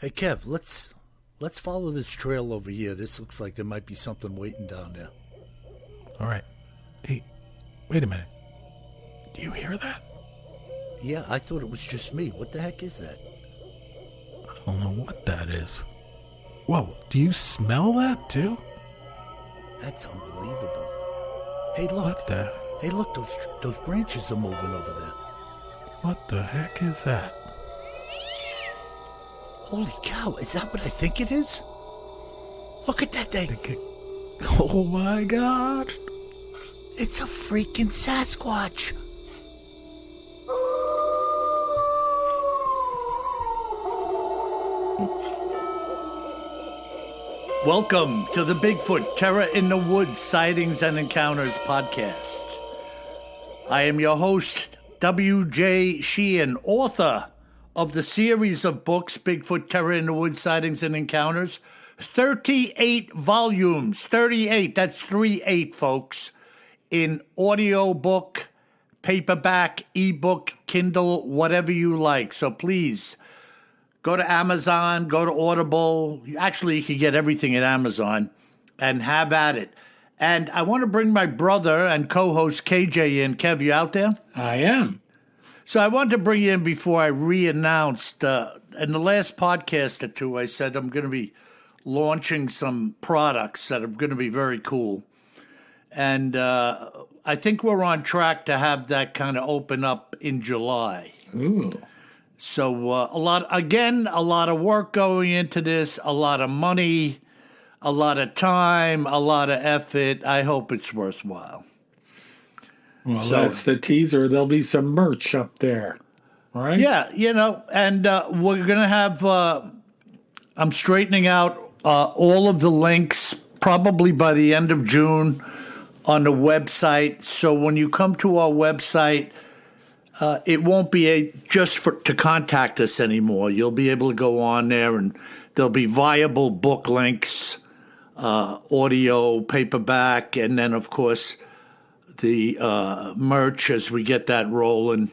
Hey Kev, let's follow this trail over here. This looks like there might be something waiting down there. All right. Hey, wait a minute. Do you hear that? Yeah, I thought it was just me. What the heck is that? I don't know what that is. Whoa, do you smell that too? That's unbelievable. Hey, look. What the? Hey, look, those branches are moving over there. What the heck is that? Holy cow, is that what I think it is? Look at that thing. Oh my God. It's a freaking Sasquatch. Welcome to the Bigfoot Terror in the Woods Sightings and Encounters podcast. I am your host, W.J. Sheehan, author of the series of books, Bigfoot Terror in the Woods Sightings and Encounters. 38 volumes, 38, that's 3-8, folks, in audiobook, paperback, ebook, Kindle, whatever you like. So please, go to Amazon, go to Audible. Actually, you can get everything at Amazon and have at it. And I want to bring my brother and co-host KJ in. Kev, you out there? I am. So I wanted to bring you in before I re-announced. In the last podcast or two, I said I'm going to be launching some products that are going to be very cool. And I think we're on track to have that kind of open up in July. Ooh. So a lot of work going into this, a lot of money, a lot of time, a lot of effort. I hope it's worthwhile. Well, so, that's the teaser. There'll be some merch up there, right? Yeah, and we're going to have, I'm straightening out all of the links probably by the end of June on the website. So when you come to our website, it won't be to contact us anymore. You'll be able to go on there and there'll be viable book links, audio, paperback, and then, of course, the merch as we get that rolling.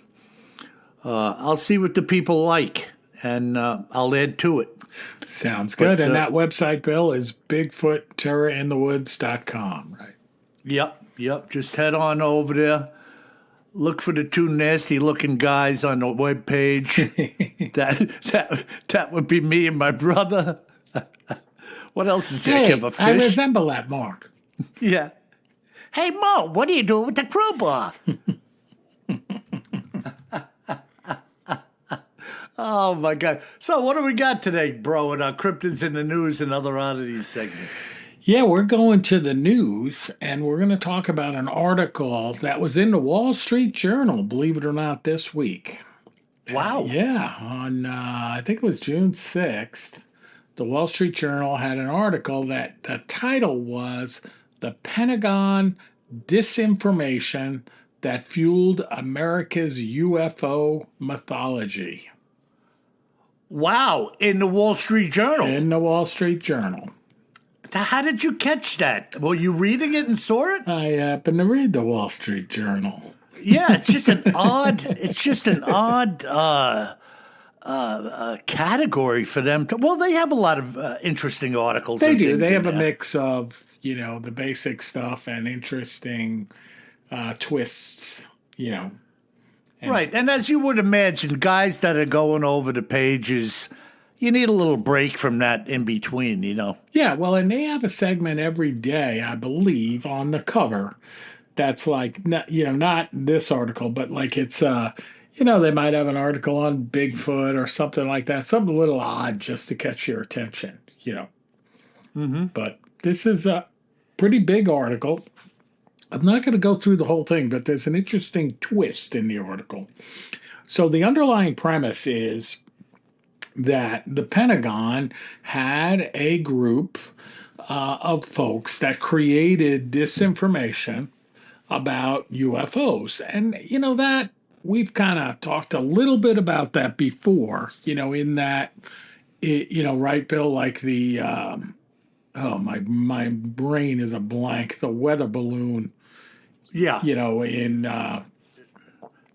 I'll see what the people like, and I'll add to it. Sounds good. And that website, Bill, is BigfootTerrorInTheWoods.com, right? Yep. Just head on over there. Look for the two nasty-looking guys on the webpage. that would be me and my brother. What else is there? Hey, Kev, a fish? I resemble that mark. Yeah. Hey, Mo, what are you doing with the crowbar? Oh, my God. So what do we got today, bro, in our Cryptids in the News and Other Oddities segment? Yeah, we're going to the news, and we're going to talk about an article that was in the Wall Street Journal, believe it or not, this week. Wow. Yeah, on, I think it was June 6th, the Wall Street Journal had an article that the title was "The Pentagon Disinformation That Fueled America's UFO Mythology." Wow, in the Wall Street Journal. In the Wall Street Journal. How did you catch that? Were you reading it and saw it? I happen to read the Wall Street Journal. Yeah, it's just an odd category for them. Well, they have a lot of interesting articles. They do. They have a mix of, the basic stuff and interesting twists, Right, and as you would imagine, guys that are going over the pages, you need a little break from that in between, Yeah, well, and they have a segment every day, I believe, on the cover that's like, not this article, but like it's, they might have an article on Bigfoot or something like that, something a little odd just to catch your attention, Mm-hmm. But this is a pretty big article. I'm not going to go through the whole thing, but there's an interesting twist in the article. So the underlying premise is that the Pentagon had a group of folks that created disinformation about UFOs. And, that we've kind of talked a little bit about that before, in that, right, Bill, like the, my brain is a blank, the weather balloon. Yeah. In,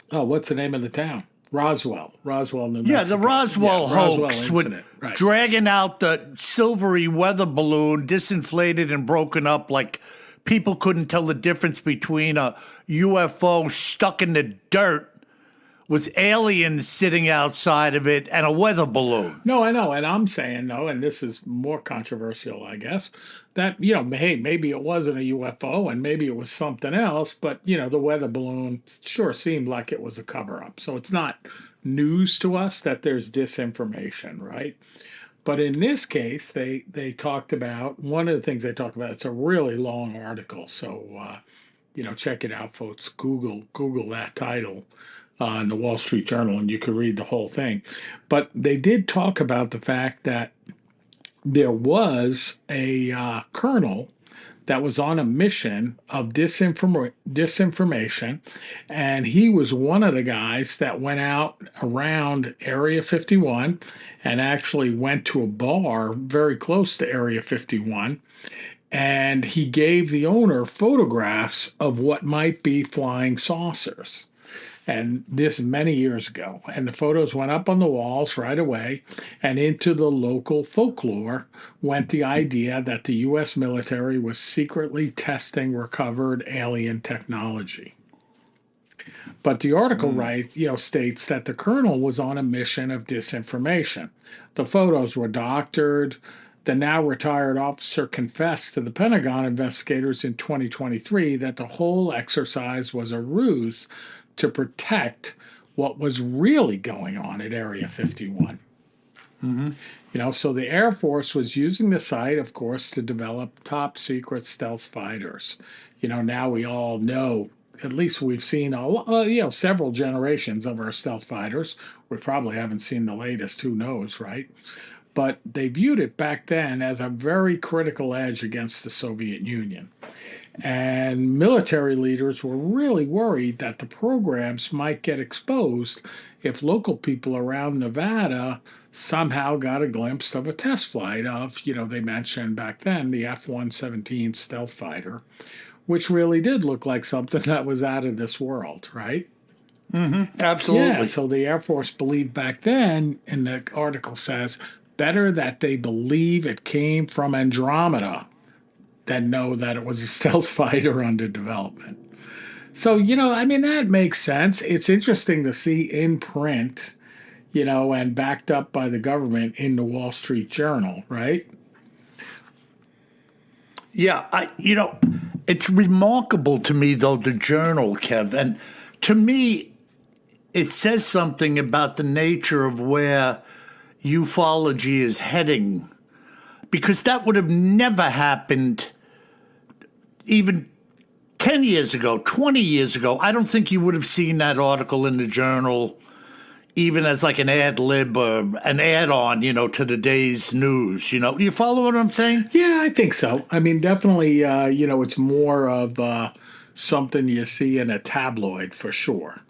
what's the name of the town? Roswell, New Mexico. Yeah, the Roswell hoax Roswell with incident, right. dragging out the silvery weather balloon, disinflated and broken up, like people couldn't tell the difference between a UFO stuck in the dirt with aliens sitting outside of it and a weather balloon. No, I know. And I'm saying, no, and this is more controversial, I guess, that, you know, hey, maybe it wasn't a UFO and maybe it was something else, but, you know, the weather balloon sure seemed like it was a cover up. So it's not news to us that there's disinformation, right? But in this case, they talked about one of the things they talked about. It's a really long article, so you know, check it out, folks. Google that title in the Wall Street Journal, and you can read the whole thing. But they did talk about the fact that there was a colonel that was on a mission of disinformation, and he was one of the guys that went out around Area 51 and actually went to a bar very close to Area 51, and he gave the owner photographs of what might be flying saucers. And this many years ago. And the photos went up on the walls right away. And into the local folklore went the idea that the U.S. military was secretly testing recovered alien technology. But the article states that the colonel was on a mission of disinformation. The photos were doctored. The now retired officer confessed to the Pentagon investigators in 2023 that the whole exercise was a ruse to protect what was really going on at Area 51. You know, so the Air Force was using the site, of course, to develop top secret stealth fighters. You know, now we all know, at least we've seen several generations of our stealth fighters. We probably haven't seen the latest, who knows, right? But they viewed it back then as a very critical edge against the Soviet Union. And military leaders were really worried that the programs might get exposed if local people around Nevada somehow got a glimpse of a test flight of, you know, they mentioned back then the F-117 stealth fighter, which really did look like something that was out of this world, right? Absolutely. Yeah, so the Air Force believed back then, and the article says, better that they believe it came from Andromeda than know that it was a stealth fighter under development. So, you know, I mean, that makes sense. It's interesting to see in print, you know, and backed up by the government in the Wall Street Journal, right? Yeah, it's remarkable to me, though, the journal, Kev. And to me, it says something about the nature of where ufology is heading, because that would have never happened even 10 years ago, 20 years ago. I don't think you would have seen that article in the journal even as like an ad lib or an add-on, you know, to the day's news. You know, you follow what I'm saying? Yeah, I think so. I mean, definitely, you know, it's more of something you see in a tabloid for sure.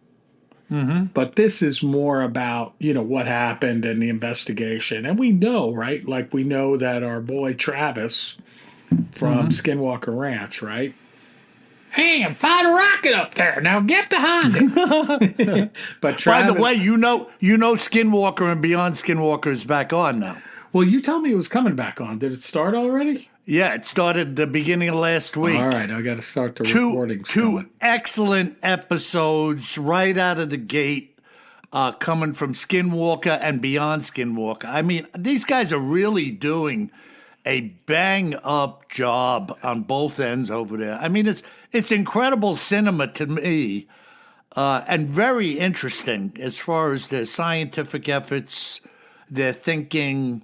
But this is more about, you know, what happened and the investigation. And we know, right? Like we know that our boy Travis from Skinwalker Ranch, right? Hey, I'm firing a rocket up there. Now get behind it. But Travis, by the way, you know Skinwalker and Beyond Skinwalker is back on now. Well, you told me it was coming back on. Did it start already? Yeah, it started the beginning of last week. All right, I got to start the recordings. Two excellent episodes right out of the gate, coming from Skinwalker and Beyond Skinwalker. I mean, these guys are really doing a bang-up job on both ends over there. I mean, it's incredible cinema to me, and very interesting as far as their scientific efforts, their thinking,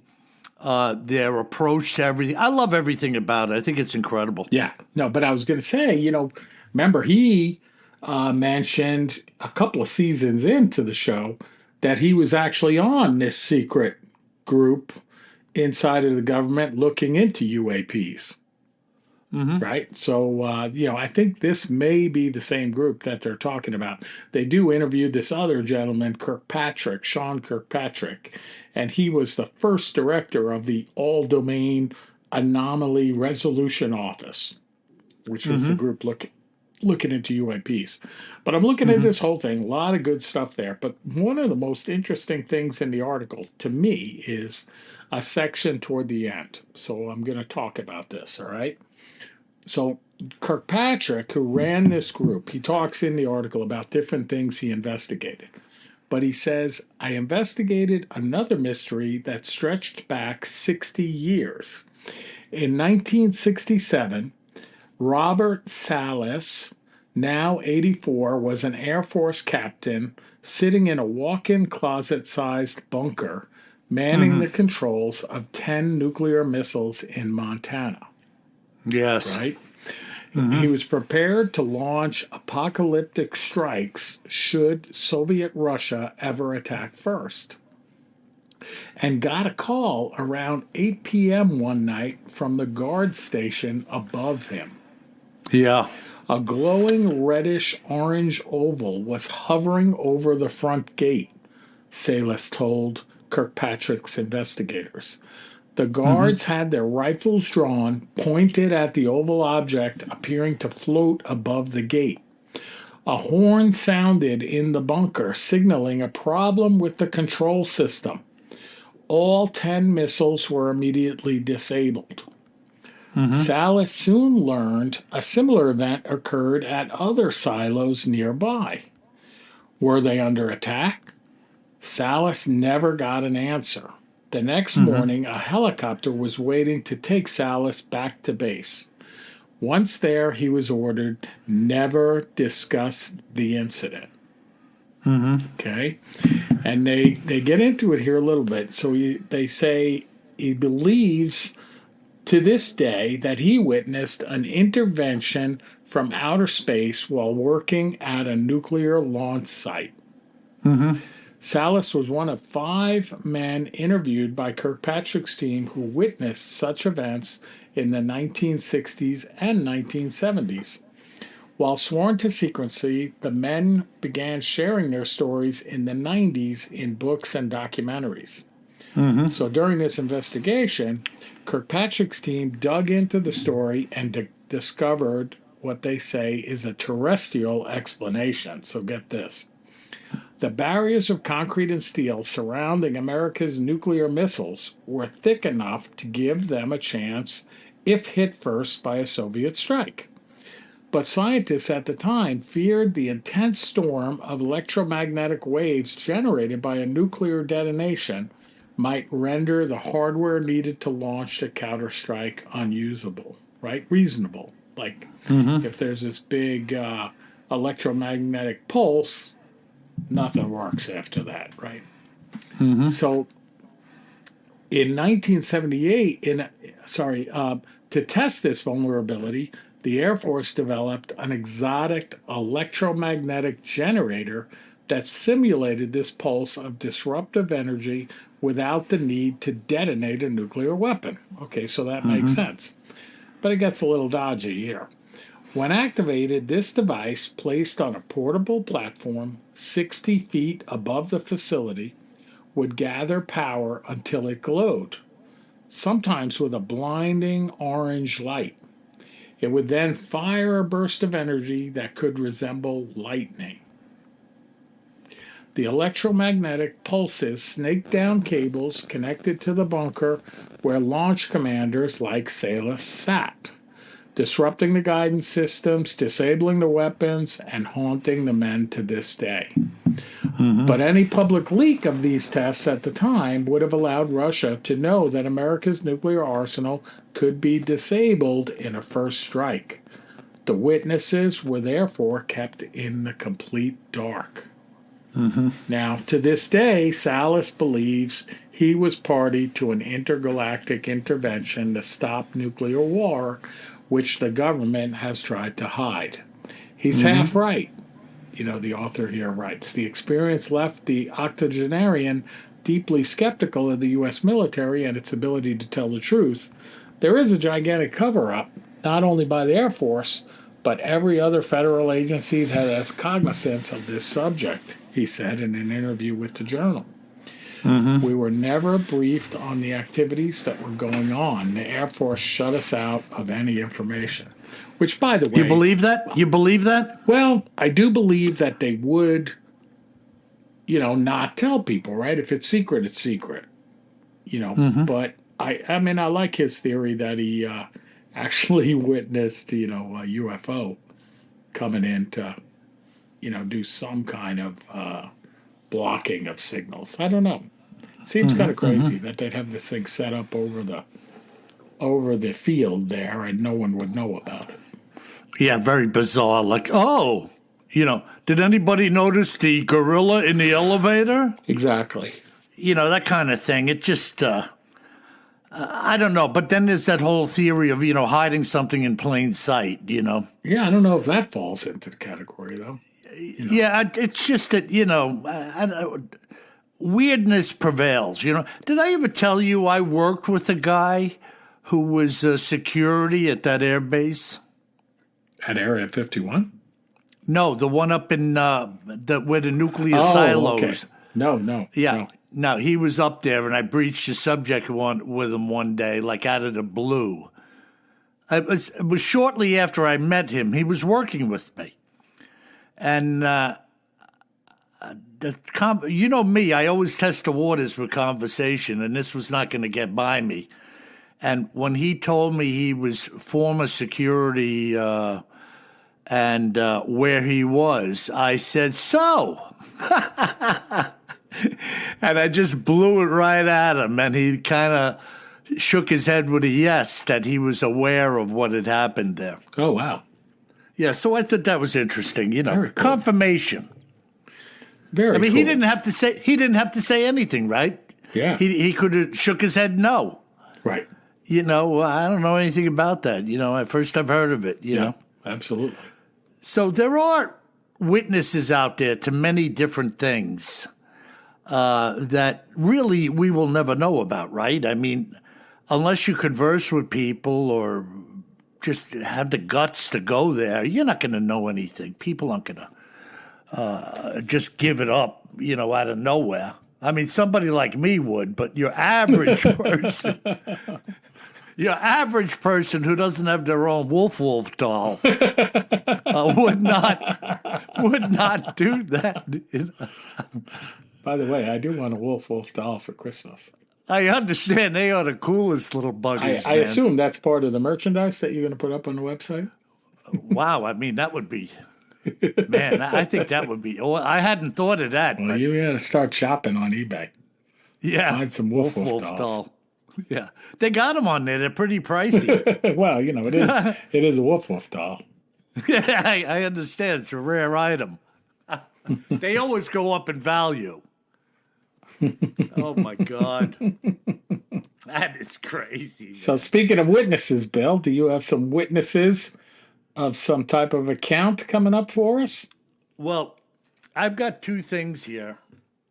their approach to everything. I love everything about it. I think it's incredible. Yeah. No, but I was going to say, you know, remember he mentioned a couple of seasons into the show that he was actually on this secret group inside of the government looking into UAPs. Right? So, you know, I think this may be the same group that they're talking about. They do interview this other gentleman, Sean Kirkpatrick, and he was the first director of the All-Domain Anomaly Resolution Office, which was the group looking looking into UAPs. But I'm looking at this whole thing, a lot of good stuff there. But one of the most interesting things in the article to me is a section toward the end. So I'm going to talk about this, all right? So Kirk Patrick, who ran this group, he talks in the article about different things he investigated. But he says, I investigated another mystery that stretched back 60 years. In 1967, Robert Salas, now 84, was an Air Force captain sitting in a walk-in closet-sized bunker, manning the controls of 10 nuclear missiles in Montana. Yes. Right? He was prepared to launch apocalyptic strikes should Soviet Russia ever attack first. And got a call around 8 p.m. one night from the guard station above him. Yeah. A glowing reddish-orange oval was hovering over the front gate, Salas told Kirkpatrick's investigators. The guards had their rifles drawn, pointed at the oval object appearing to float above the gate. A horn sounded in the bunker, signaling a problem with the control system. All 10 missiles were immediately disabled. Salas soon learned a similar event occurred at other silos nearby. Were they under attack? Salas never got an answer. The next morning, a helicopter was waiting to take Salas back to base. Once there, he was ordered never discuss the incident. Okay? And they get into it here a little bit. So they say he believes to this day that he witnessed an intervention from outer space while working at a nuclear launch site. Salas was one of 5 men interviewed by Kirkpatrick's team who witnessed such events in the 1960s and 1970s. While sworn to secrecy, the men began sharing their stories in the 90s in books and documentaries. So during this investigation, Kirkpatrick's team dug into the story and discovered what they say is a terrestrial explanation. So get this. The barriers of concrete and steel surrounding America's nuclear missiles were thick enough to give them a chance if hit first by a Soviet strike. But scientists at the time feared the intense storm of electromagnetic waves generated by a nuclear detonation might render the hardware needed to launch the counterstrike unusable, right? Reasonable. Like if there's this big electromagnetic pulse, nothing works after that, right? So in 1978, to test this vulnerability, the Air Force developed an exotic electromagnetic generator that simulated this pulse of disruptive energy without the need to detonate a nuclear weapon. Okay, so that makes sense. But it gets a little dodgy here. When activated, this device, placed on a portable platform 60 feet above the facility, would gather power until it glowed, sometimes with a blinding orange light. It would then fire a burst of energy that could resemble lightning. The electromagnetic pulses snaked down cables connected to the bunker where launch commanders like Salas sat, disrupting the guidance systems, disabling the weapons, and haunting the men to this day. But any public leak of these tests at the time would have allowed Russia to know that America's nuclear arsenal could be disabled in a first strike. The witnesses were therefore kept in the complete dark. Now, to this day, Salas believes he was party to an intergalactic intervention to stop nuclear war, which the government has tried to hide. He's half right. You know, the author here writes, the experience left the octogenarian deeply skeptical of the U.S. military and its ability to tell the truth. There is a gigantic cover-up, not only by the Air Force, but every other federal agency that has cognizance of this subject, he said in an interview with the Journal. We were never briefed on the activities that were going on. The Air Force shut us out of any information. Which, by the way... You believe that? You believe that? Well, I do believe that they would, not tell people, right? If it's secret, it's secret. But I mean, I like his theory that he actually witnessed, a UFO coming in to, do some kind of blocking of signals. I don't know. Seems kind of crazy that they'd have this thing set up over the field there and no one would know about it. Yeah, very bizarre. Like, did anybody notice the gorilla in the elevator? Exactly. That kind of thing. It just, I don't know. But then there's that whole theory of, hiding something in plain sight, Yeah, I don't know if that falls into the category, though. Yeah, it's just that, weirdness prevails. Did I ever tell you I worked with a guy who was security at that air base? At Area 51? No, the one up in where the nuclear silos. Okay. No. Yeah. No, he was up there, and I breached the subject with him one day, like out of the blue. It was shortly after I met him. He was working with me. And you know me, I always test the waters for conversation, and this was not going to get by me. And when he told me he was former security and where he was, I said, so? And I just blew it right at him, and he kind of shook his head with a yes, that he was aware of what had happened there. Oh, wow. Yeah, so I thought that was interesting, Very cool. Confirmation. Very cool. he didn't have to say anything, right? Yeah. He could have shook his head no. Right. I don't know anything about that. At first I've heard of it, you know. Absolutely. So there are witnesses out there to many different things that really we will never know about, right? I mean, unless you converse with people or just have the guts to go there, you're not going to know anything. People aren't going to just give it up, out of nowhere. I mean, somebody like me would, but your average person... Your average person who doesn't have their own Wolf doll would not do that. By the way, I do want a Wolf doll for Christmas. I understand they are the coolest little buggers. I assume that's part of the merchandise that you're going to put up on the website. Wow, I mean that would be, man. I think that would be. Oh, I hadn't thought of that. Well, you got to start shopping on eBay. Yeah, find some Wolf dolls. Doll. Yeah, they got them on there. They're pretty pricey. Well, it is a Wolf doll. Yeah, I understand. It's a rare item. They always go up in value. Oh my God, that is crazy. Man. So speaking of witnesses, Bill, do you have some witnesses of some type of account coming up for us? Well, I've got two things here,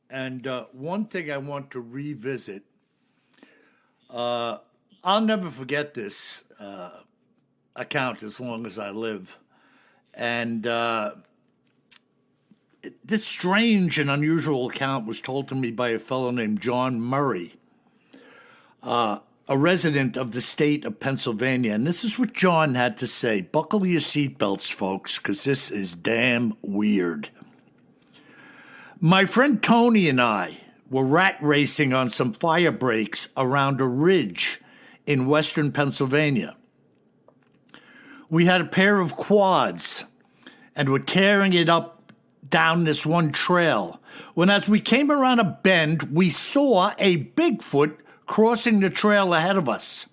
and one thing I want to revisit. I'll never forget this account as long as I live. And this strange and unusual account was told to me by a fellow named John Murray, a resident of the state of Pennsylvania. And this is what John had to say. Buckle your seatbelts, folks, because this is damn weird. My friend Tony and I were rat racing on some fire breaks around a ridge in western Pennsylvania. We had a pair of quads and were tearing it up down this one trail when, as we came around a bend, we saw a Bigfoot crossing the trail ahead of us,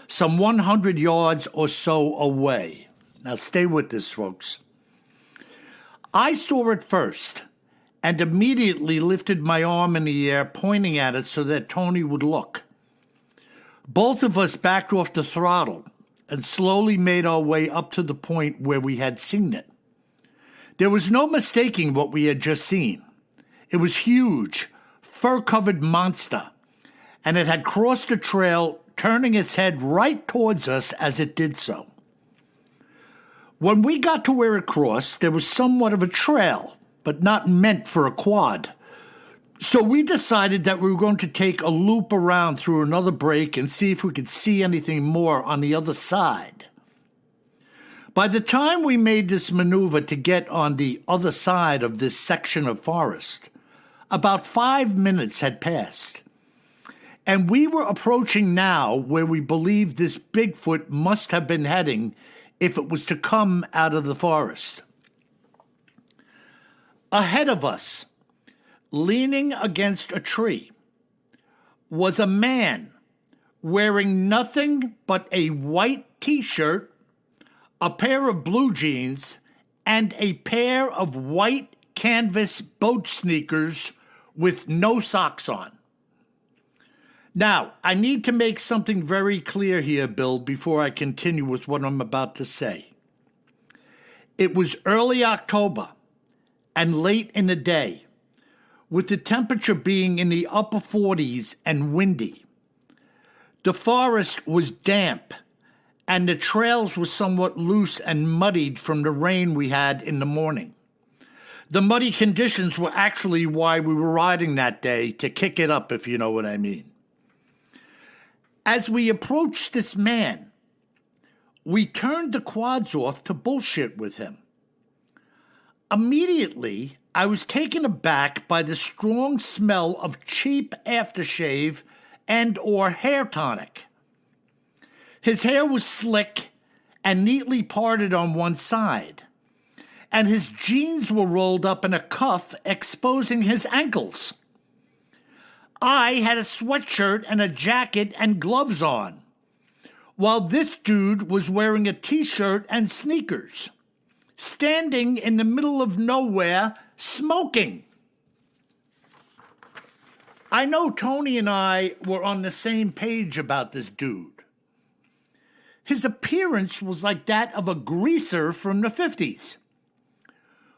some 100 yards or so away. Now stay with this, folks. I saw it first and immediately lifted my arm in the air, pointing at it so that Tony would look. Both of us backed off the throttle and slowly made our way up to the point where we had seen it. There was no mistaking what we had just seen. It was huge, fur-covered monster, and it had crossed the trail, turning its head right towards us as it did so. When we got to where it crossed, there was somewhat of a trail, but not meant for a quad. So we decided that we were going to take a loop around through another break and see if we could see anything more on the other side. By the time we made this maneuver to get on the other side of this section of forest, about 5 minutes had passed, and we were approaching now where we believed this Bigfoot must have been heading if it was to come out of the forest. Ahead of us, leaning against a tree, was a man wearing nothing but a white t-shirt, a pair of blue jeans, and a pair of white canvas boat sneakers with no socks on. Now, I need to make something very clear here, Bill, before I continue with what I'm about to say. It was early October and late in the day, with the temperature being in the upper 40s and windy. The forest was damp, and the trails were somewhat loose and muddied from the rain we had in the morning. The muddy conditions were actually why we were riding that day, to kick it up, if you know what I mean. As we approached this man, we turned the quads off to bullshit with him. Immediately, I was taken aback by the strong smell of cheap aftershave and or hair tonic. His hair was slick and neatly parted on one side, and his jeans were rolled up in a cuff exposing his ankles. I had a sweatshirt and a jacket and gloves on, while this dude was wearing a t-shirt and sneakers, standing in the middle of nowhere, smoking. I know Tony and I were on the same page about this dude. His appearance was like that of a greaser from the 50s.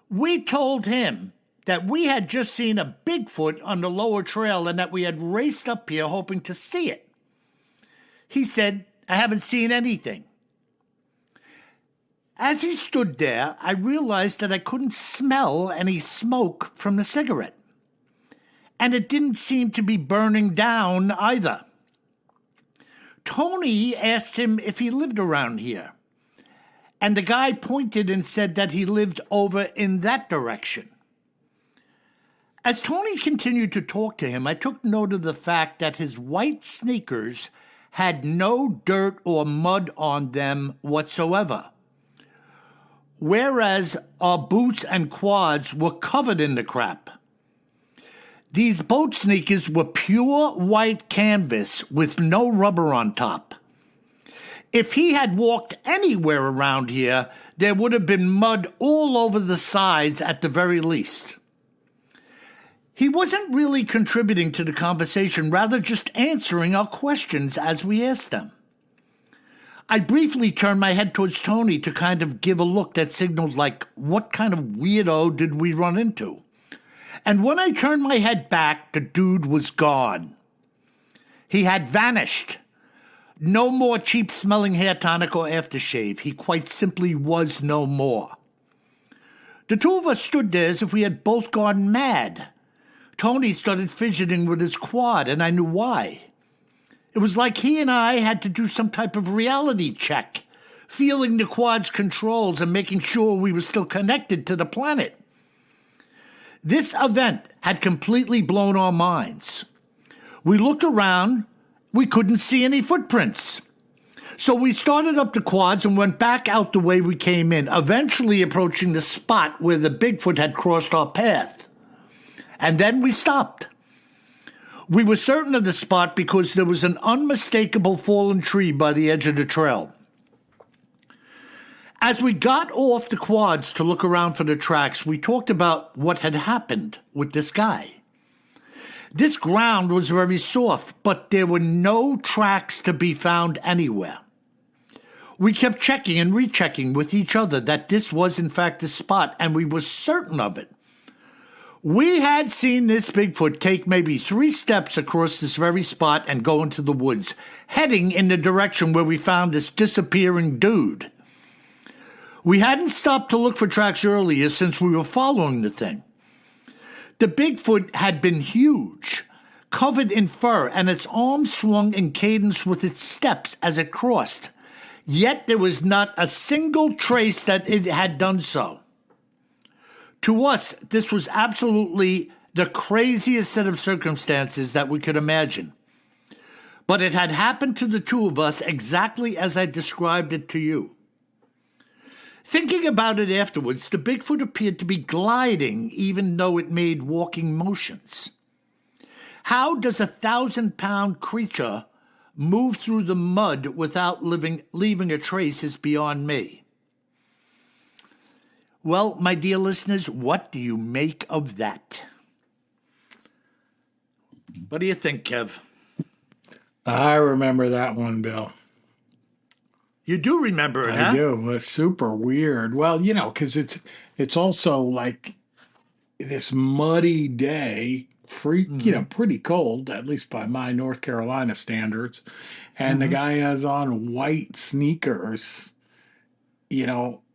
We told him that we had just seen a Bigfoot on the lower trail and that we had raced up here hoping to see it. He said, "I haven't seen anything." As he stood there, I realized that I couldn't smell any smoke from the cigarette. And it didn't seem to be burning down either. Tony asked him if he lived around here, and the guy pointed and said that he lived over in that direction. As Tony continued to talk to him, I took note of the fact that his white sneakers had no dirt or mud on them whatsoever, whereas our boots and quads were covered in the crap. These boat sneakers were pure white canvas with no rubber on top. If he had walked anywhere around here, there would have been mud all over the sides at the very least. He wasn't really contributing to the conversation, rather just answering our questions as we asked them. I briefly turned my head towards Tony to kind of give a look that signaled like, what kind of weirdo did we run into? And when I turned my head back, the dude was gone. He had vanished. No more cheap-smelling hair tonic or aftershave. He quite simply was no more. The two of us stood there as if we had both gone mad. Tony started fidgeting with his quad, and I knew why. It was like he and I had to do some type of reality check, feeling the quad's controls and making sure we were still connected to the planet. This event had completely blown our minds. We looked around. We couldn't see any footprints. So we started up the quads and went back out the way we came in, eventually approaching the spot where the Bigfoot had crossed our path. And then we stopped. We were certain of the spot because there was an unmistakable fallen tree by the edge of the trail. As we got off the quads to look around for the tracks, we talked about what had happened with this guy. This ground was very soft, but there were no tracks to be found anywhere. We kept checking and rechecking with each other that this was in fact the spot, and we were certain of it. We had seen this Bigfoot take maybe 3 steps across this very spot and go into the woods, heading in the direction where we found this disappearing dude. We hadn't stopped to look for tracks earlier since we were following the thing. The Bigfoot had been huge, covered in fur, and its arms swung in cadence with its steps as it crossed, Yet there was not a single trace that it had done so. To us, this was absolutely the craziest set of circumstances that we could imagine. But it had happened to the two of us exactly as I described it to you. Thinking about it afterwards, the Bigfoot appeared to be gliding even though it made walking motions. How does a 1,000-pound creature move through the mud without leaving a trace is beyond me. Well, my dear listeners, what do you make of that? What do you think, Kev? I remember that one, Bill. You do remember it, huh? I do. It's super weird. Well, because it's also like this muddy day, pretty cold, at least by my North Carolina standards. And the guy has on white sneakers,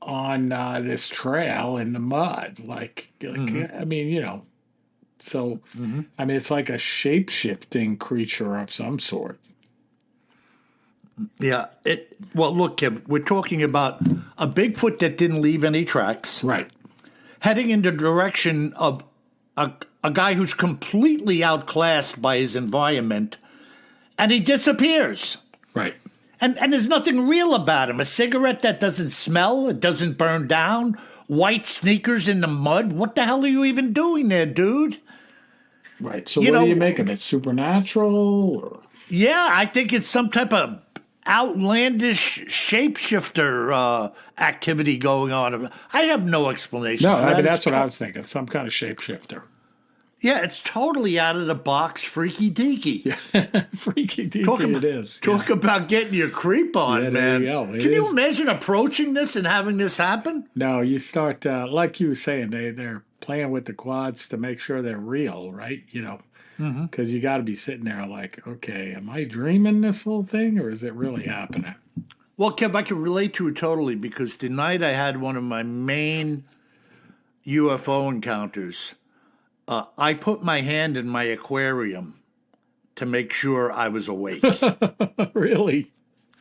on this trail in the mud. So, it's like a shape-shifting creature of some sort. Yeah. Well, look, Kev, we're talking about a Bigfoot that didn't leave any tracks. Right. Heading in the direction of a guy who's completely outclassed by his environment, and he disappears. Right. And there's nothing real about him. A cigarette that doesn't smell, it doesn't burn down, white sneakers in the mud. What the hell are you even doing there, dude? Right. So what do you make of it? Supernatural? Or? Yeah, I think it's some type of outlandish shapeshifter activity going on. I have no explanation. No, that's what I was thinking. Some kind of shapeshifter. Yeah, it's totally out of the box, freaky deaky. Yeah, freaky deaky it is. Talk about getting your creep on, man. Can you imagine approaching this and having this happen? No, you start, like you were saying, they're playing with the quads to make sure they're real, right? Because you got to be sitting there like, okay, am I dreaming this whole thing or is it really happening? Well, Kev, I can relate to it totally because the night I had one of my main UFO encounters, I put my hand in my aquarium to make sure I was awake. Really?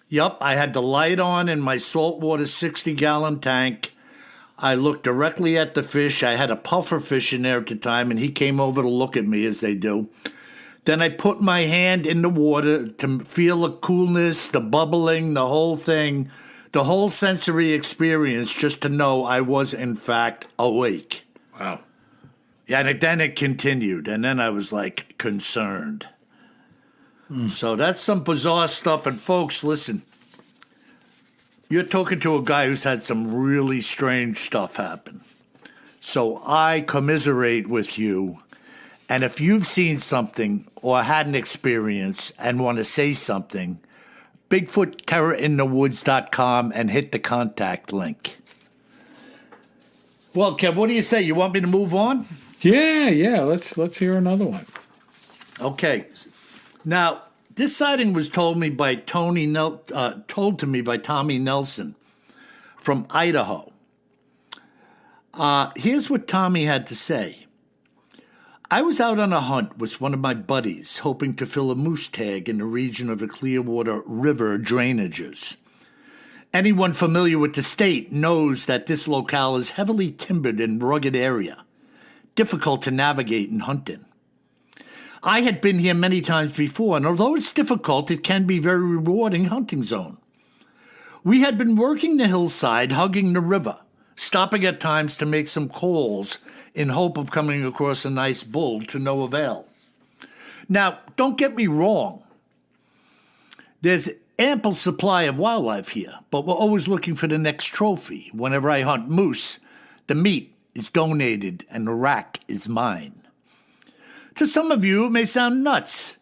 Yep, I had the light on in my saltwater 60-gallon tank. I looked directly at the fish. I had a puffer fish in there at the time, and he came over to look at me as they do. Then I put my hand in the water to feel the coolness, the bubbling, the whole thing, the whole sensory experience, just to know I was, in fact, awake. Wow. Yeah, and then it continued, and then I was, concerned. So that's some bizarre stuff. And, folks, listen. You're talking to a guy who's had some really strange stuff happen. So I commiserate with you. And if you've seen something or had an experience and want to say something, BigfootTerrorInTheWoods.com and hit the contact link. Well, Kev, what do you say? You want me to move on? Yeah. Let's hear another one. Okay. Now, this sighting was told to me by Tommy Nelson from Idaho. Here's what Tommy had to say. I was out on a hunt with one of my buddies, hoping to fill a moose tag in the region of the Clearwater River drainages. Anyone familiar with the state knows that this locale is heavily timbered and rugged area, difficult to navigate and hunt in. I had been here many times before, and although it's difficult, it can be a very rewarding hunting zone. We had been working the hillside, hugging the river, stopping at times to make some calls in hope of coming across a nice bull to no avail. Now, don't get me wrong. There's ample supply of wildlife here, but we're always looking for the next trophy. Whenever I hunt moose, the meat is donated and the rack is mine. To some of you, it may sound nuts,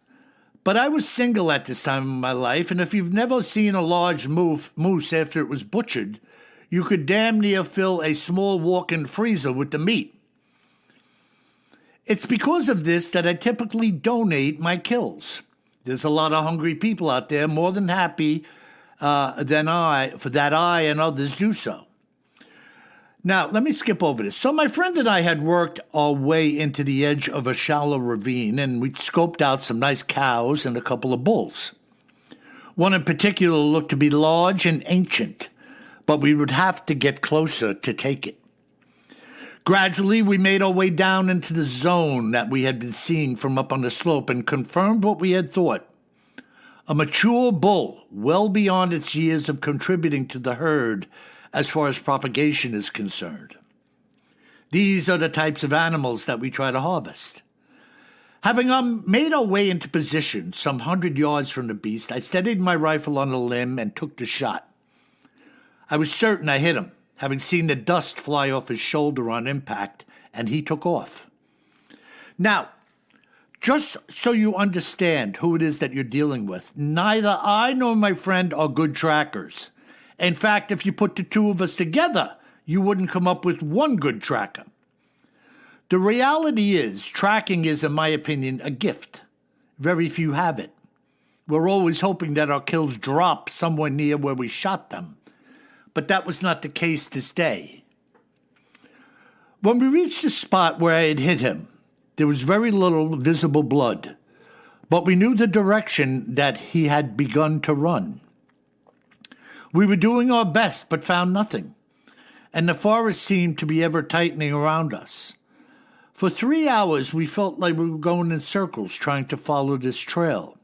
but I was single at this time in my life, and if you've never seen a large moose after it was butchered, you could damn near fill a small walk-in freezer with the meat. It's because of this that I typically donate my kills. There's a lot of hungry people out there more than happy I and others do so. Now, let me skip over this. So my friend and I had worked our way into the edge of a shallow ravine, and we scoped out some nice cows and a couple of bulls. One in particular looked to be large and ancient, but we would have to get closer to take it. Gradually, we made our way down into the zone that we had been seeing from up on the slope and confirmed what we had thought. A mature bull, well beyond its years of contributing to the herd as far as propagation is concerned. These are the types of animals that we try to harvest. Having made our way into position some 100 yards from the beast, I steadied my rifle on a limb and took the shot. I was certain I hit him, having seen the dust fly off his shoulder on impact, and he took off. Now, just so you understand who it is that you're dealing with, neither I nor my friend are good trackers. In fact, if you put the two of us together, you wouldn't come up with one good tracker. The reality is, tracking is, in my opinion, a gift. Very few have it. We're always hoping that our kills drop somewhere near where we shot them. But that was not the case this day. When we reached the spot where I had hit him, there was very little visible blood, but we knew the direction that he had begun to run. We were doing our best, but found nothing, and the forest seemed to be ever tightening around us. For 3 hours, we felt like we were going in circles trying to follow this trail.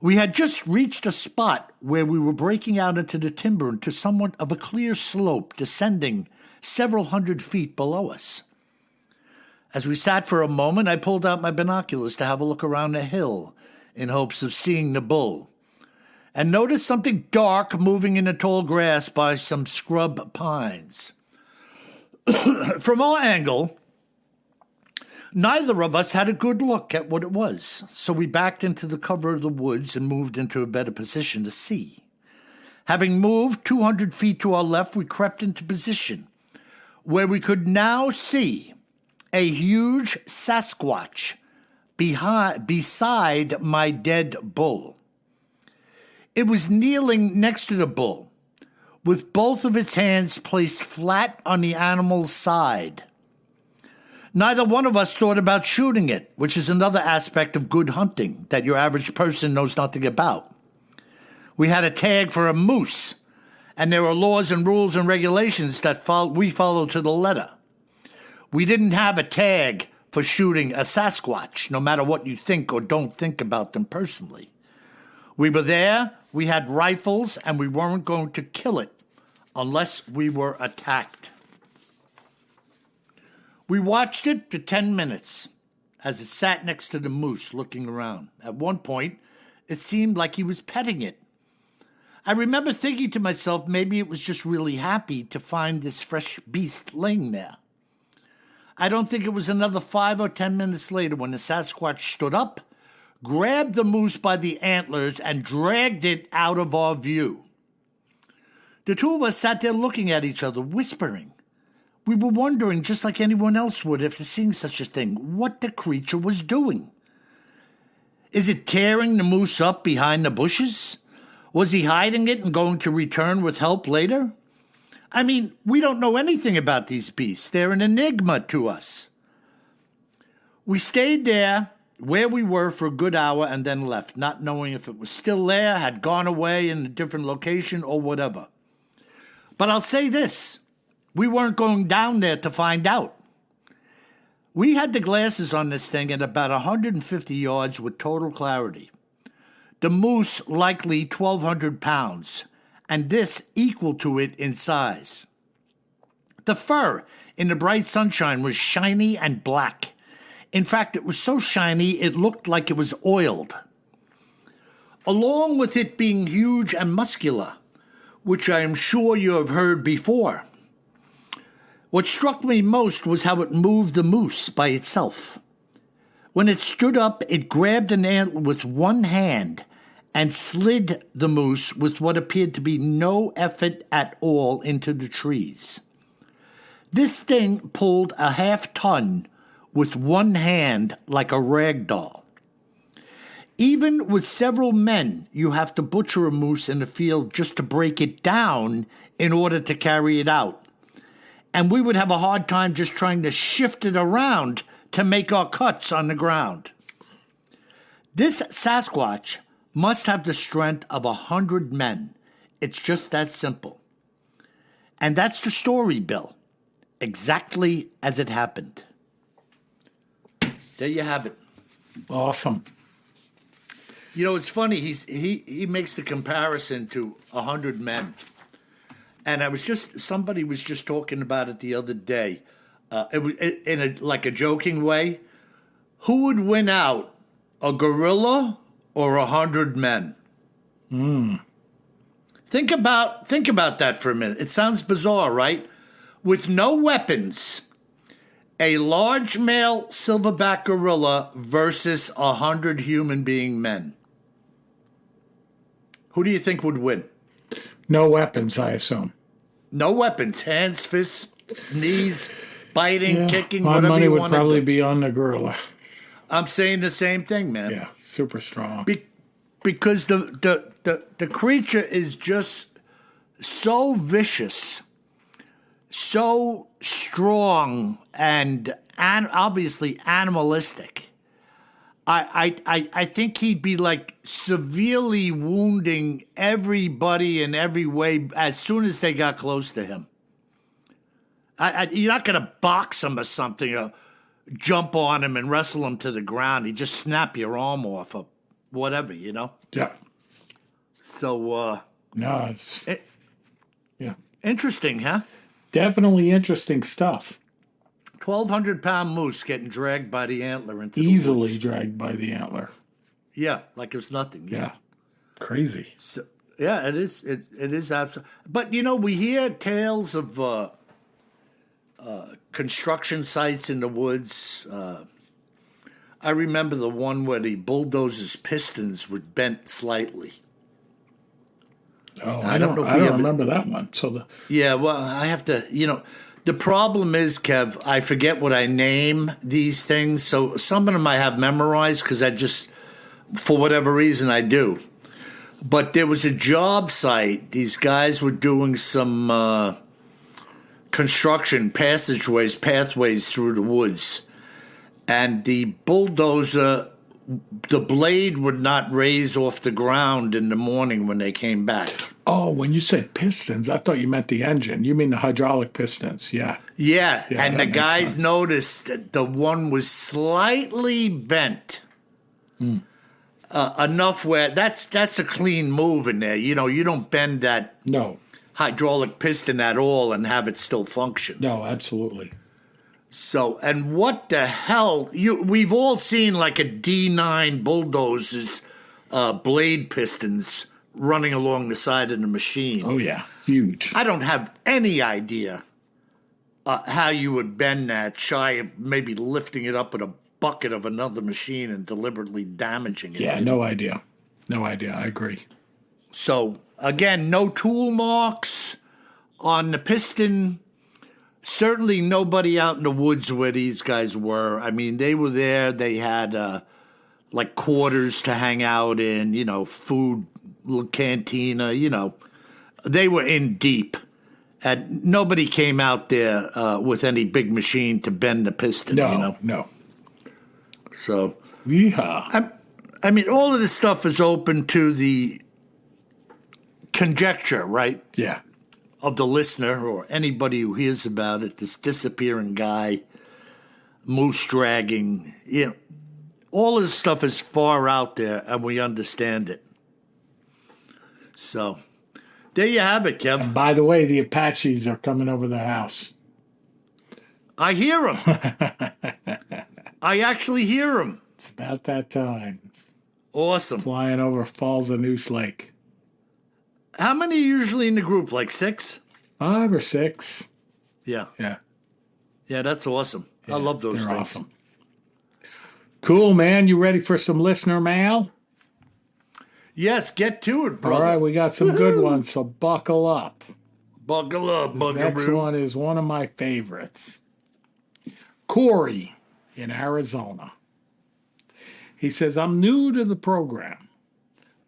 We had just reached a spot where we were breaking out into the timber into somewhat of a clear slope descending several 100 feet below us. As we sat for a moment, I pulled out my binoculars to have a look around the hill in hopes of seeing the bull, and noticed something dark moving in the tall grass by some scrub pines. From our angle, neither of us had a good look at what it was, so we backed into the cover of the woods and moved into a better position to see. Having moved 200 feet to our left, we crept into position, where we could now see a huge Sasquatch beside my dead bull. It was kneeling next to the bull, with both of its hands placed flat on the animal's side. Neither one of us thought about shooting it, which is another aspect of good hunting that your average person knows nothing about. We had a tag for a moose, and there are laws and rules and regulations that we follow to the letter. We didn't have a tag for shooting a Sasquatch, no matter what you think or don't think about them personally. We were there, we had rifles, and we weren't going to kill it unless we were attacked. We watched it for 10 minutes as it sat next to the moose looking around. At one point, it seemed like he was petting it. I remember thinking to myself, maybe it was just really happy to find this fresh beast laying there. I don't think it was another 5 or 10 minutes later when the Sasquatch stood up, grabbed the moose by the antlers, and dragged it out of our view. The two of us sat there looking at each other, whispering. We were wondering, just like anyone else would after seeing such a thing, what the creature was doing. Is it tearing the moose up behind the bushes? Was he hiding it and going to return with help later? I mean, we don't know anything about these beasts. They're an enigma to us. We stayed there where we were for a good hour and then left, not knowing if it was still there, had gone away in a different location, or whatever. But I'll say this. We weren't going down there to find out. We had the glasses on this thing at about 150 yards with total clarity. The moose likely 1,200 pounds, and this equal to it in size. The fur in the bright sunshine was shiny and black. In fact, it was so shiny it looked like it was oiled. Along with it being huge and muscular, which I am sure you have heard before. What struck me most was how it moved the moose by itself. When it stood up, it grabbed an antler with one hand and slid the moose with what appeared to be no effort at all into the trees. This thing pulled a half-ton with one hand like a rag doll. Even with several men, you have to butcher a moose in the field just to break it down in order to carry it out. And we would have a hard time just trying to shift it around to make our cuts on the ground. This Sasquatch must have the strength of 100 men. It's just that simple. And that's the story, Bill. Exactly as it happened. There you have it. Awesome. You know, it's funny. He makes the comparison to 100 men. And somebody was just talking about it the other day. It was in a joking way. Who would win out, a gorilla or 100 men? Think about that for a minute. It sounds bizarre, right? With no weapons, a large male silverback gorilla versus 100 human being men. Who do you think would win? No weapons, I assume. No weapons. Hands, fists, knees, biting, kicking, my whatever money you would want to probably do. be on the gorilla. I'm saying the same thing, man. Yeah, super strong. Because the creature is just so vicious, so strong, and obviously animalistic. I think he'd be like severely wounding everybody in every way as soon as they got close to him. You're not going to box him or something or jump on him and wrestle him to the ground. He'd just snap your arm off or whatever, you know? Yeah. So, No, it's interesting, huh? definitely interesting stuff. 1,200-pound moose getting dragged by the antler into the Easily woods. dragged by the antler. Yeah, like it was nothing. Yeah. Crazy. So, yeah, it is. It is absolutely. But you know, we hear tales of construction sites in the woods. I remember the one where the bulldozer's pistons were bent slightly. Oh, I don't know if I we don't ever- remember that one. So Yeah, well, I have to. You know, the problem is, Kev, I forget what I name these things. So some of them I have memorized because I just, for whatever reason, I do. But there was a job site. These guys were doing some construction pathways through the woods. And the bulldozer, the blade would not raise off the ground in the morning when they came back. Oh, when you said pistons, I thought you meant the engine. You mean the hydraulic pistons? Yeah. Yeah, Yeah, and that the makes guys sense. noticed that the one was slightly bent. Enough where that's a clean move in there. You know, you don't bend that No. hydraulic piston at all and have it still function. No, absolutely. So, and what the hell? We've all seen like a D9 bulldozer's blade pistons running along the side of the machine. Oh yeah, huge. I don't have any idea how you would bend that shy of maybe lifting it up with a bucket of another machine and deliberately damaging it. Yeah, no idea. No idea. I agree. So, again, no tool marks on the piston. Certainly nobody out in the woods where these guys were. I mean, they were there. They had like quarters to hang out in, you know, food, little cantina, you know. They were in deep. And nobody came out there with any big machine to bend the piston, No, you know. no. So, Yeah. I mean, all of this stuff is open to the conjecture, right, Yeah. of the listener or anybody who hears about it, this disappearing guy, moose dragging, you know, all of this stuff is far out there and we understand it. So, there you have it, Kev. By the way, the Apaches are coming over the house. I hear him. I actually hear him. It's about that time. Awesome. Flying over Falls of Noose Lake. How many are usually in the group? Like 6? 5 or 6. Yeah. Yeah. Yeah, that's awesome. I love those They're things. awesome. Cool, man. You ready for some listener mail? Yes, get to it, brother. All right, we got some good ones, so buckle up. Buckle up, This next Buckaroo. one is one of my favorites. Corey in Arizona. He says, I'm new to the program,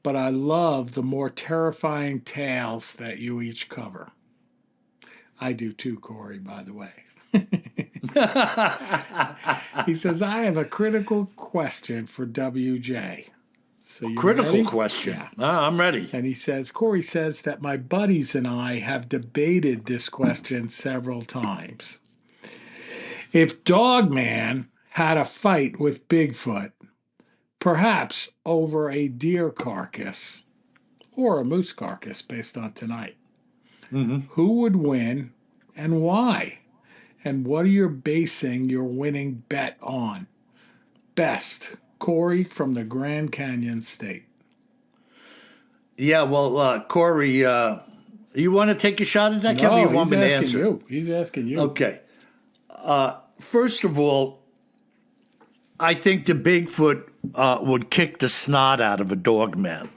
but I love the more terrifying tales that you each cover. I do too, Corey, by the way. He says, I have a critical question for WJ. So you Critical ready? question. Yeah. I'm ready. And he says, Corey says that my buddies and I have debated this question several times. If Dogman had a fight with Bigfoot, perhaps over a deer carcass or a moose carcass based on tonight, who would win and why? And what are you basing your winning bet on? Best, Corey from the Grand Canyon State. Yeah, well, Corey, you want to take a shot at that, Kevin? You want me to answer? You. He's asking you. Okay. First of all, I think the Bigfoot would kick the snot out of a Dogman.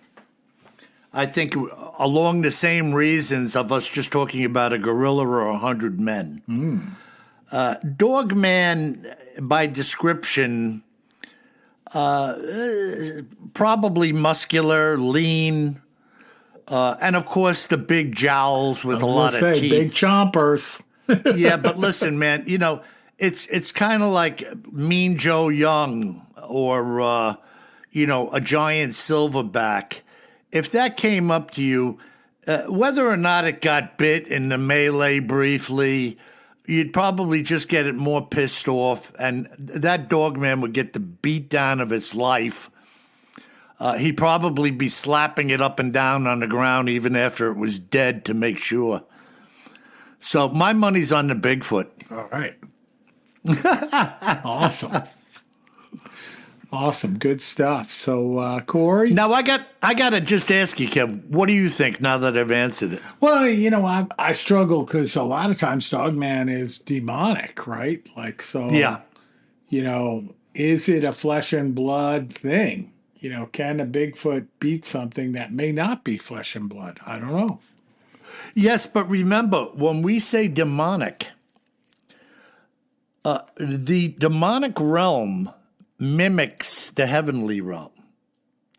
I think along the same reasons of us just talking about a gorilla or 100 men. Dogman, by description, probably muscular, lean, and of course the big jowls with a lot of teeth. Big chompers. Yeah, but listen, man, you know, it's kind of like Mean Joe Young or, you know, a giant silverback. If that came up to you, whether or not it got bit in the melee briefly, you'd probably just get it more pissed off, and that Dogman would get the beat down of its life. He'd probably be slapping it up and down on the ground even after it was dead to make sure. So my money's on the Bigfoot. All right. Awesome. Good stuff. So, Corey? Now, I got to just ask you, Kev, what do you think now that I've answered it? Well, you know, I struggle because a lot of times Dogman is demonic, right? Like, so, Yeah. You know, is it a flesh and blood thing? You know, can a Bigfoot beat something that may not be flesh and blood? I don't know. Yes, but remember, when we say demonic, the demonic realm mimics the heavenly realm.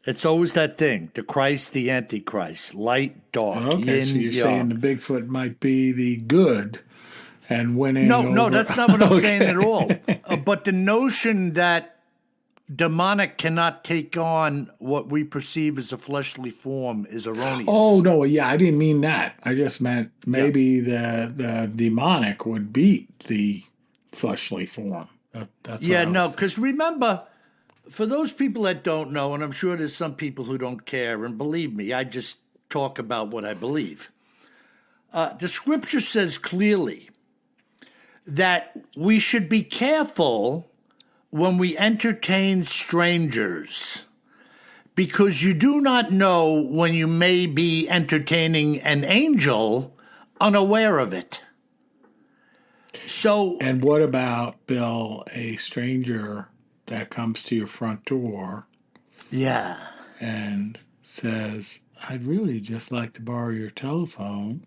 It's always that thing, the Christ, the Antichrist, light, dark, Okay, yin, so you're yang. saying the Bigfoot might be the good and winning No, that's not what I'm saying at all. Okay. But the notion that demonic cannot take on what we perceive as a fleshly form is erroneous. Oh, no, yeah, I didn't mean that. I just meant maybe the demonic would beat the fleshly form. That's yeah, no, because remember, for those people that don't know, and I'm sure there's some people who don't care, and believe me, I just talk about what I believe. The scripture says clearly that we should be careful when we entertain strangers, because you do not know when you may be entertaining an angel unaware of it. So, and what about, Bill, a stranger that comes to your front door yeah, and says, I'd really just like to borrow your telephone.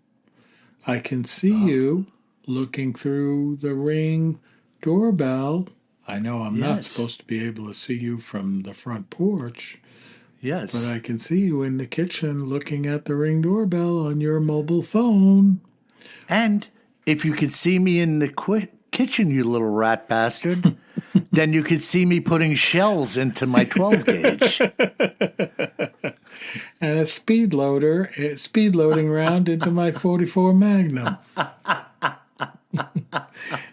I can see you looking through the Ring doorbell. I know I'm not supposed to be able to see you from the front porch. yes, But I can see you in the kitchen looking at the Ring doorbell on your mobile phone. and if you could see me in the kitchen, you little rat bastard, then you could see me putting shells into my 12 gauge. And a speed loading round into my 44 Magnum.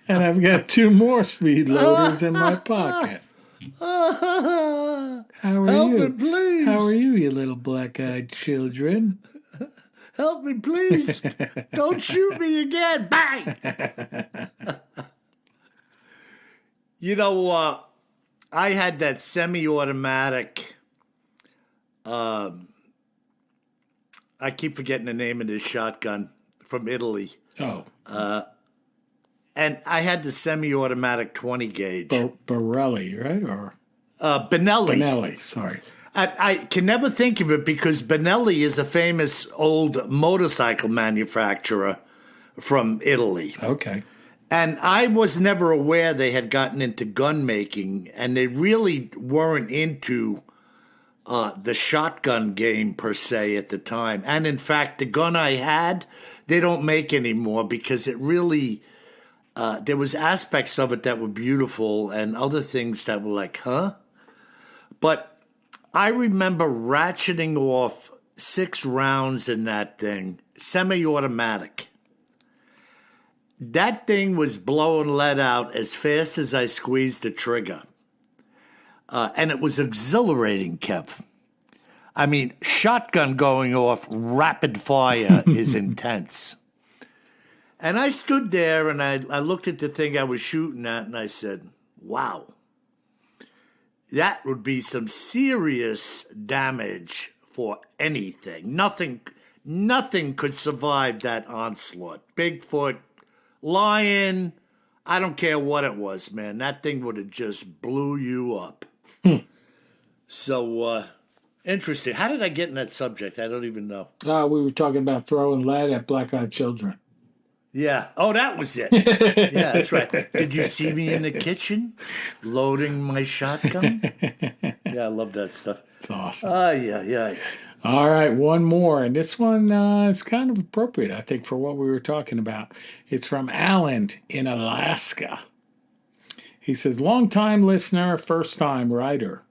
And I've got 2 more speed loaders in my pocket. How are Help you? me, please. How are you, you little black-eyed children? Help me, please. Don't shoot me again. Bang! You know, I had that semi-automatic, I keep forgetting the name of this shotgun from Italy. Oh. And I had the semi-automatic 20 gauge. Borelli, right? Or Benelli. Benelli, sorry. I can never think of it because Benelli is a famous old motorcycle manufacturer from Italy. Okay. And I was never aware they had gotten into gun making, and they really weren't into the shotgun game per se at the time. And in fact, the gun I had, they don't make anymore because it really, there was aspects of it that were beautiful and other things that were like, huh? But I remember ratcheting off 6 rounds in that thing, semi-automatic. That thing was blowing lead out as fast as I squeezed the trigger. And it was exhilarating, Kev. I mean, shotgun going off rapid fire is intense. And I stood there and I looked at the thing I was shooting at and I said, wow, that would be some serious damage for anything. Nothing could survive that onslaught. Bigfoot, lion, I don't care what it was, man. That thing would have just blew you up. So, interesting. How did I get in that subject? I don't even know. We were talking about throwing lead at black-eyed children. Yeah. Oh, that was it. Yeah, that's right. Did you see me in the kitchen loading my shotgun? Yeah, I love that stuff. It's awesome. Yeah. All right, one more. And this one is kind of appropriate, I think, for what we were talking about. It's from Alan in Alaska. He says, long-time listener, first-time writer.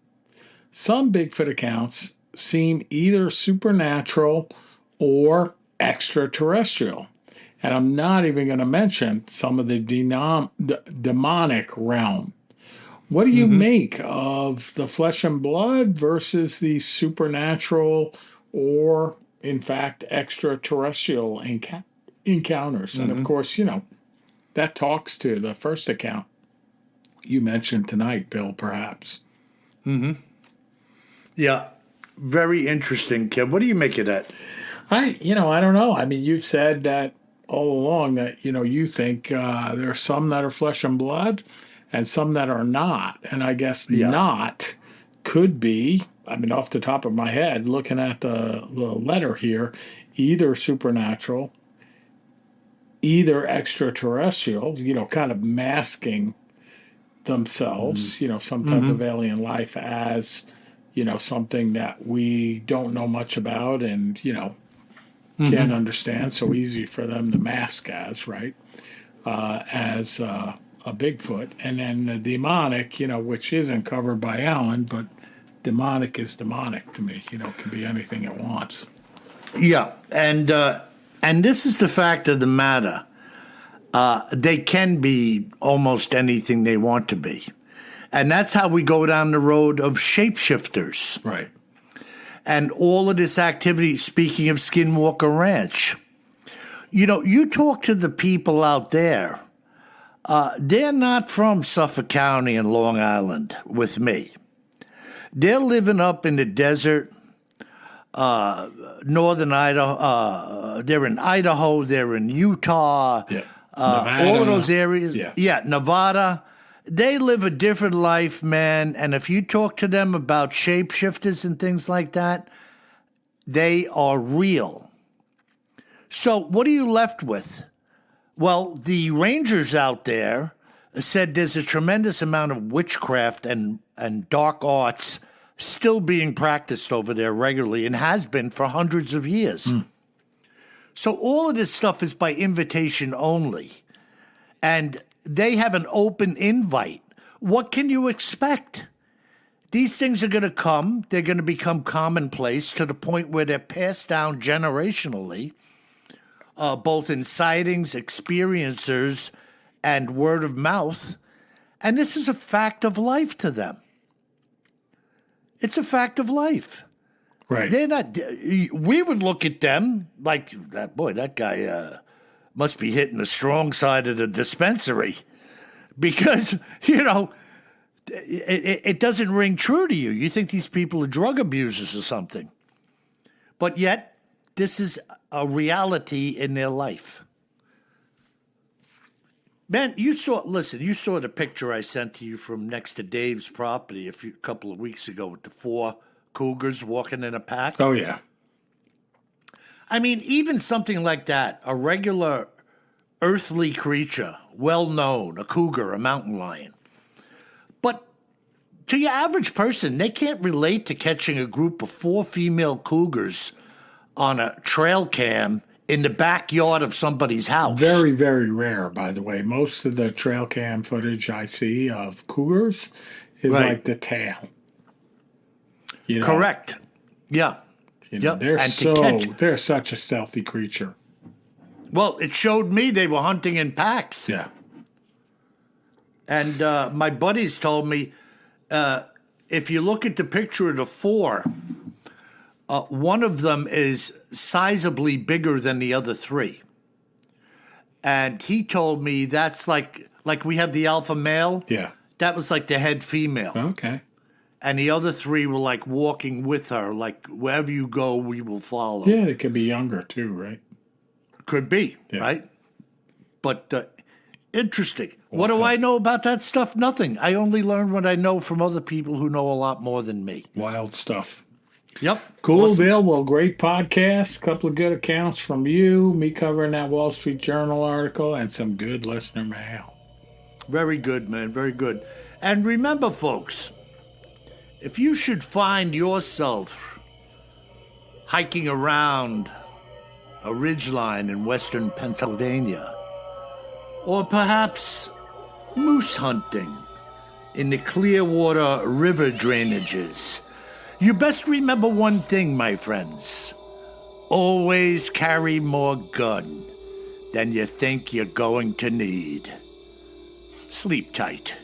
Some Bigfoot accounts seem either supernatural or extraterrestrial. And I'm not even going to mention some of the demonic realm. What do you make of the flesh and blood versus the supernatural or, in fact, extraterrestrial encounters? And, of course, that talks to the first account you mentioned tonight, Bill, perhaps. Yeah, very interesting, Kev. What do you make of that? I don't know. I mean, you've said that all along that, you think there are some that are flesh and blood and some that are not. And I guess not could be, I mean, off the top of my head, looking at the letter here, either supernatural, either extraterrestrial, kind of masking themselves, some type of alien life as, something that we don't know much about and, can't understand, so easy for them to mask as, right? As a Bigfoot. And then the demonic, which isn't covered by Alan, but demonic is demonic to me. Can be anything it wants. Yeah, and this is the fact of the matter. They can be almost anything they want to be. And that's how we go down the road of shapeshifters. Right. And all of this activity, speaking of Skinwalker Ranch, you talk to the people out there. They're not from Suffolk County and Long Island with me. They're living up in the desert, northern Idaho. They're in Idaho. They're in Utah. Yeah. Nevada, all of those areas. Yeah, Nevada. They live a different life, man. And if you talk to them about shapeshifters and things like that, they are real. So what are you left with? Well, the rangers out there said there's a tremendous amount of witchcraft and dark arts still being practiced over there regularly and has been for hundreds of years. So all of this stuff is by invitation only. And they have an open invite. What can you expect? These things are going to come. They're going to become commonplace to the point where they're passed down generationally, both in sightings, experiencers, and word of mouth. And this is a fact of life to them. It's a fact of life. Right. They're not. We would look at them like that guy must be hitting the strong side of the dispensary, because it doesn't ring true to you. You think these people are drug abusers or something, but yet this is a reality in their life. Man, you saw the picture I sent to you from next to Dave's property a couple of weeks ago with the 4 cougars walking in a pack. Oh, yeah. I mean, even something like that, a regular earthly creature, well known, a cougar, a mountain lion. But to your average person, they can't relate to catching a group of 4 female cougars on a trail cam in the backyard of somebody's house. Very, very rare, by the way. Most of the trail cam footage I see of cougars is like the tail. You know, Correct. Yeah. You know, Yep. they're such a stealthy creature. Well, it showed me they were hunting in packs. Yeah. And my buddies told me if you look at the picture of the four, one of them is sizably bigger than the other three. And he told me that's like we have the alpha male. Yeah. That was like the head female. Okay. And the other three were like walking with her, like wherever you go, we will follow. Yeah, they could be younger too, right? Could be, Yeah. right? But interesting. What do I know about that stuff? Nothing. I only learn what I know from other people who know a lot more than me. Wild stuff. Yep. Cool, Awesome. Bill. Well, great podcast. Couple of good accounts from you, me covering that Wall Street Journal article, and some good listener mail. Very good, man. Very good. And remember, folks, if you should find yourself hiking around a ridgeline in western Pennsylvania, or perhaps moose hunting in the Clearwater River drainages, you best remember one thing, my friends. Always carry more gun than you think you're going to need. Sleep tight.